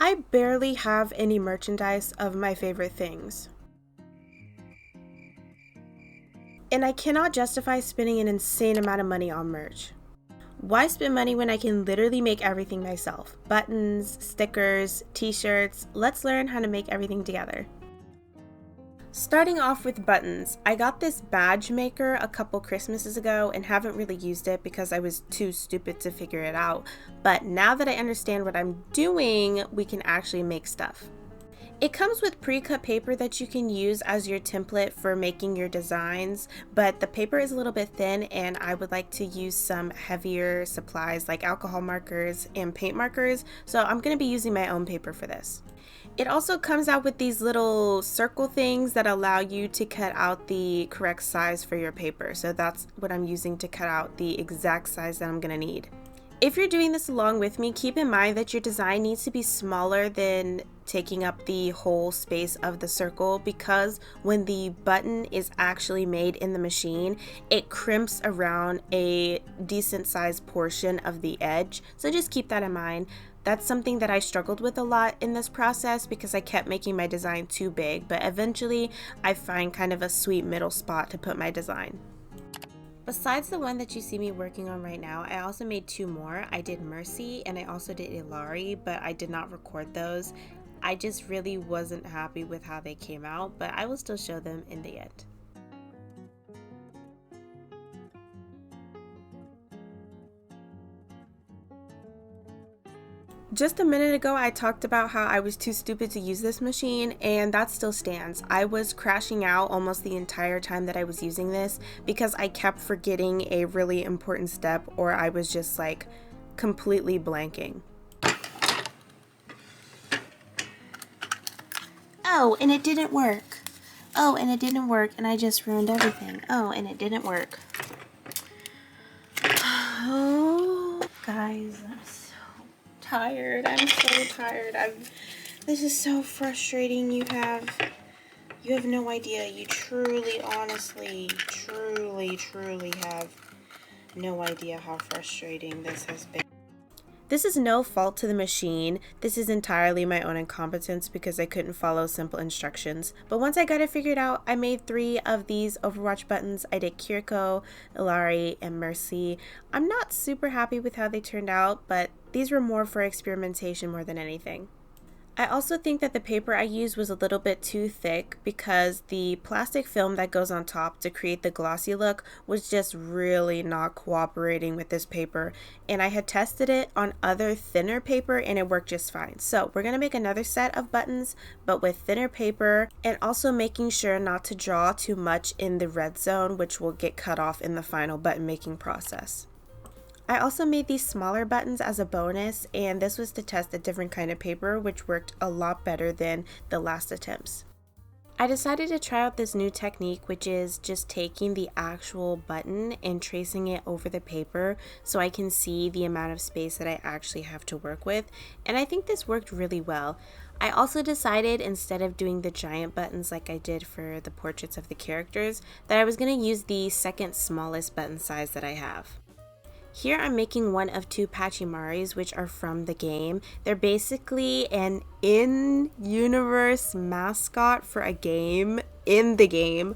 I barely have any merchandise of my favorite things. And I cannot justify spending an insane amount of money on merch. Why spend money when I can literally make everything myself? Buttons, stickers, t-shirts. Let's learn how to make everything together. Starting off with buttons, I got this badge maker a couple Christmases ago and haven't really used it because I was too stupid to figure it out. But now that I understand what I'm doing, we can actually make stuff. It comes with pre-cut paper that you can use as your template for making your designs, but the paper is a little bit thin and I would like to use some heavier supplies like alcohol markers and paint markers, so I'm going to be using my own paper for this. It also comes out with these little circle things that allow you to cut out the correct size for your paper. So that's what I'm using to cut out the exact size that I'm going to need. If you're doing this along with me, keep in mind that your design needs to be smaller than taking up the whole space of the circle, because when the button is actually made in the machine, it crimps around a decent sized portion of the edge. So just keep that in mind. That's something that I struggled with a lot in this process because I kept making my design too big, but eventually I find kind of a sweet middle spot to put my design. Besides the one that you see me working on right now, I also made two more. I did Mercy and I also did Ilari, but I did not record those. I just really wasn't happy with how they came out, but I will still show them in the end. Just a minute ago, I talked about how I was too stupid to use this machine, and that still stands. I was crashing out almost the entire time that I was using this because I kept forgetting a really important step, or I was just like completely blanking. Oh, and it didn't work. Oh, and it didn't work, and I just ruined everything. Oh, and it didn't work. Oh, guys, I'm so tired. I'm so tired. This is so frustrating. You have no idea. You truly, honestly, truly have no idea how frustrating this has been. This is no fault to the machine. This is entirely my own incompetence because I couldn't follow simple instructions. But once I got it figured out, I made 3 of these Overwatch buttons. I did Kiriko, Ilari, and Mercy. I'm not super happy with how they turned out, but these were more for experimentation more than anything. I also think that the paper I used was a little bit too thick because the plastic film that goes on top to create the glossy look was just really not cooperating with this paper, and I had tested it on other thinner paper and it worked just fine. So we're going to make another set of buttons but with thinner paper, and also making sure not to draw too much in the red zone, which will get cut off in the final button making process. I also made these smaller buttons as a bonus, and this was to test a different kind of paper, which worked a lot better than the last attempts. I decided to try out this new technique, which is just taking the actual button and tracing it over the paper so I can see the amount of space that I actually have to work with, and I think this worked really well. I also decided, instead of doing the giant buttons like I did for the portraits of the characters, that I was going to use the second smallest button size that I have. Here I'm making one of 2 Pachimaris, which are from the game. They're basically an in-universe mascot for a game in the game.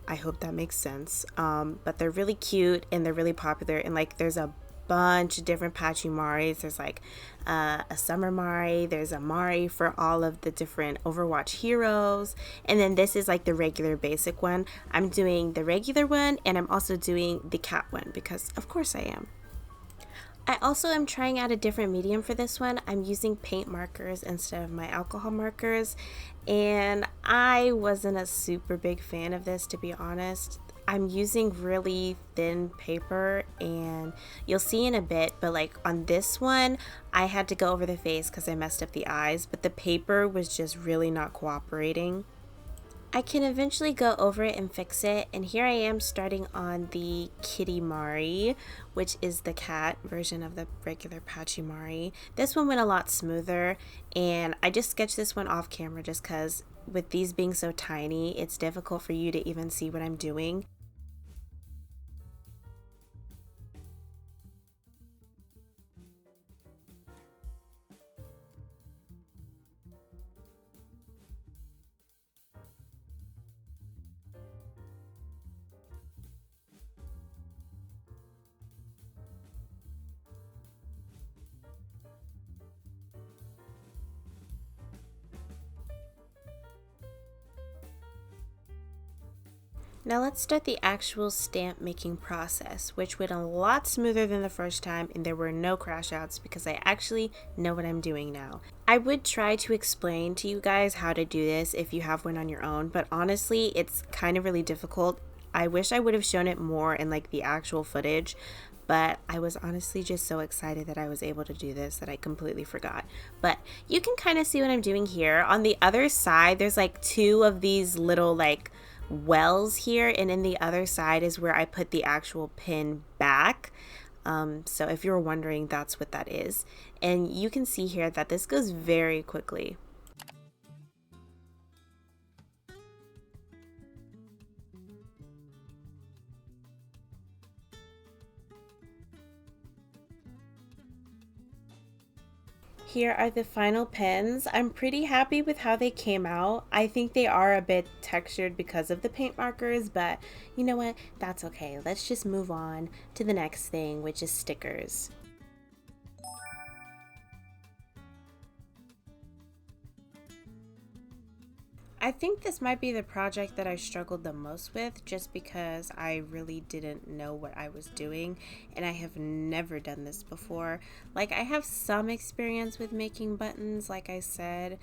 I hope that makes sense. But they're really cute and they're really popular, and like there's a bunch of different Pachimaris. There's like a summer Mari, there's a Mari for all of the different Overwatch heroes, and then this is like the regular basic one. I'm doing the regular one and I'm also doing the cat one because of course I am. I also am trying out a different medium for this one. I'm using paint markers instead of my alcohol markers, and I wasn't a super big fan of this, to be honest. I'm using really thin paper, and you'll see in a bit, but like on this one I had to go over the face because I messed up the eyes, but the paper was just really not cooperating. I can eventually go over it and fix it, and here I am starting on the Kitty Mari, which is the cat version of the regular Pachimari. This one went a lot smoother, and I just sketched this one off camera just because with these being so tiny, it's difficult for you to even see what I'm doing. Now let's start the actual stamp making process, which went a lot smoother than the first time, and there were no crash outs because I actually know what I'm doing now. I would try to explain to you guys how to do this if you have one on your own, but honestly, it's kind of really difficult. I wish I would have shown it more in like the actual footage, but I was honestly just so excited that I was able to do this that I completely forgot. But you can kind of see what I'm doing here. On the other side, there's like two of these little like wells here, and in the other side is where I put the actual pin back. So if you're wondering, that's what that is. And you can see here that this goes very quickly. Here are the final pins. I'm pretty happy with how they came out. I think they are a bit textured because of the paint markers, but you know what? That's okay. Let's just move on to the next thing, which is stickers. I think this might be the project that I struggled the most with just because I really didn't know what I was doing and I have never done this before. Like, I have some experience with making buttons, like I said,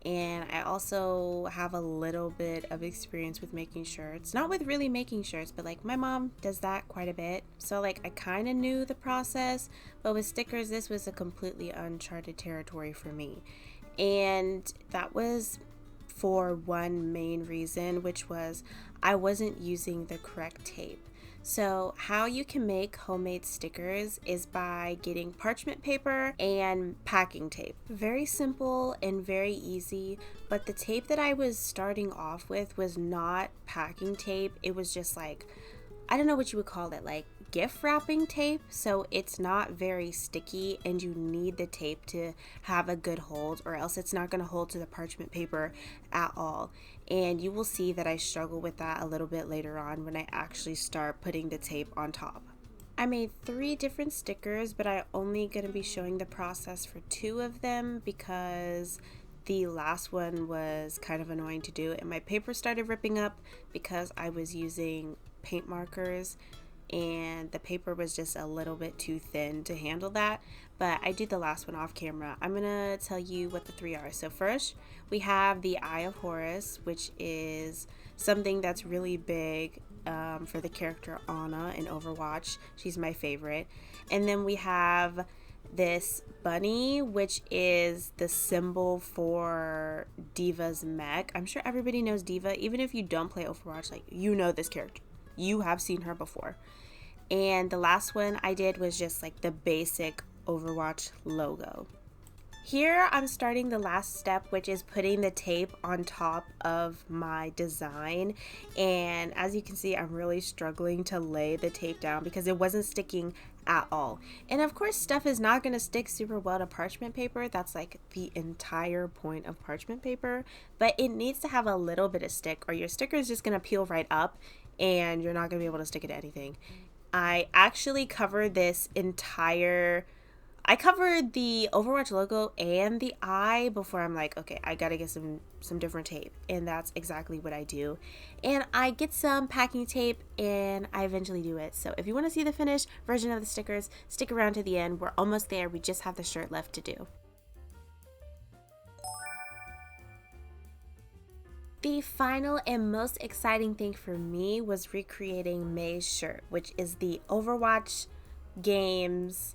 and I also have a little bit of experience with making shirts. Not with really making shirts, but like my mom does that quite a bit. So like I kind of knew the process, but with stickers, this was a completely uncharted territory for me. And that was for one main reason, which was I wasn't using the correct tape. So how you can make homemade stickers is by getting parchment paper and packing tape. Very simple and very easy, but the tape that I was starting off with was not packing tape. It was just like, I don't know what you would call it, like gift wrapping tape. So it's not very sticky and you need the tape to have a good hold, or else it's not going to hold to the parchment paper at all. And you will see that I struggle with that a little bit later on when I actually start putting the tape on top. I made 3 different stickers, but I'm only going to be showing the process for 2 of them because the last one was kind of annoying to do and my paper started ripping up because I was using paint markers and the paper was just a little bit too thin to handle that. But I did the last one off camera. I'm gonna tell you what the 3 are. So first we have the Eye of Horus, which is something that's really big for the character Anna in Overwatch. She's my favorite. And then we have this bunny, which is the symbol for Diva's mech. I'm sure everybody knows Diva. Even if you don't play Overwatch, like, you know this character. You have seen her before. And the last one I did was just like the basic Overwatch logo. Here I'm starting the last step, which is putting the tape on top of my design. And as you can see, I'm really struggling to lay the tape down because it wasn't sticking at all. And of course, stuff is not going to stick super well to parchment paper. That's like the entire point of parchment paper. But it needs to have a little bit of stick or your sticker is just going to peel right up and you're not going to be able to stick it to anything. I actually covered this entire... I covered the Overwatch logo and the eye before I'm like, okay, I gotta get some different tape. And that's exactly what I do. And I get some packing tape and I eventually do it. So if you want to see the finished version of the stickers, stick around to the end. We're almost there. We just have the shirt left to do. The final and most exciting thing for me was recreating May's shirt, which is the Overwatch games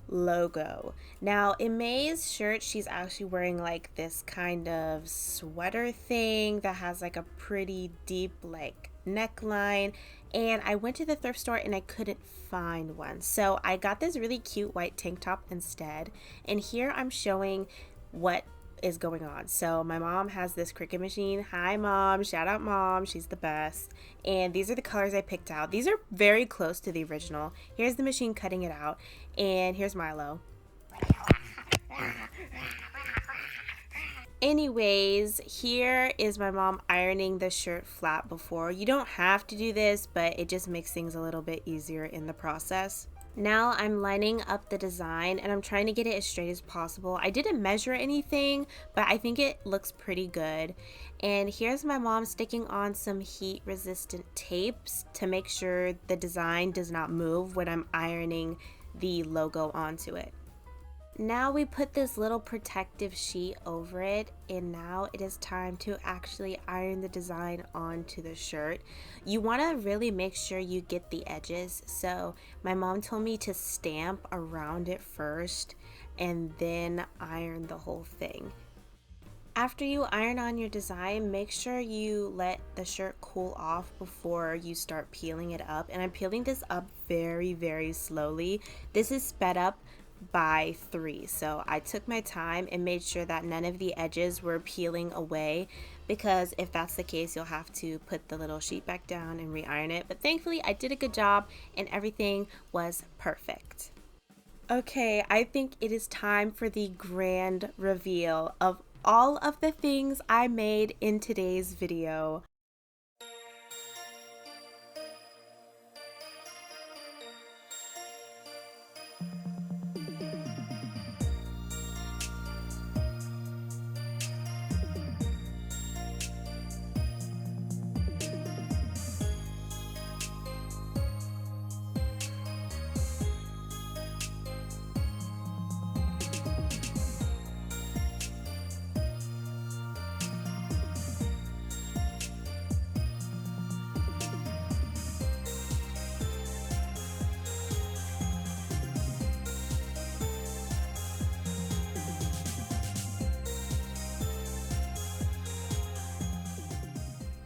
logo. Now in May's shirt, she's actually wearing like this kind of sweater thing that has like a pretty deep like neckline, and I went to the thrift store and I couldn't find one, so I got this really cute white tank top instead. And here I'm showing what is going on. So my mom has this Cricut machine. Hi mom, shout out mom, she's the best. And these are the colors I picked out. These are very close to the original. Here's the machine cutting it out, and here's Milo. Anyways, here is my mom ironing the shirt flat before. You don't have to do this, but it just makes things a little bit easier in the process. Now I'm lining up the design and I'm trying to get it as straight as possible. I didn't measure anything, but I think it looks pretty good. And here's my mom sticking on some heat resistant tapes to make sure the design does not move when I'm ironing the logo onto it. Now we put this little protective sheet over it, and now it is time to actually iron the design onto the shirt. You want to really make sure you get the edges, so my mom told me to stamp around it first and then iron the whole thing. After you iron on your design, make sure you let the shirt cool off before you start peeling it up. And I'm peeling this up very slowly. This is sped up by 3, so I took my time and made sure that none of the edges were peeling away, because if that's the case, you'll have to put the little sheet back down and re-iron it. But thankfully I did a good job and everything was perfect. Okay, I think it is time for the grand reveal of all of the things I made in today's video.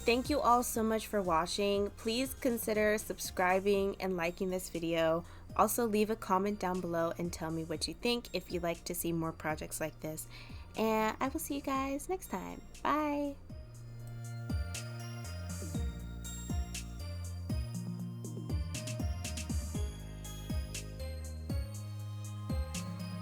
Thank you all so much for watching. Please consider subscribing and liking this video. Also leave a comment down below and tell me what you think if you'd like to see more projects like this. And I will see you guys next time. Bye!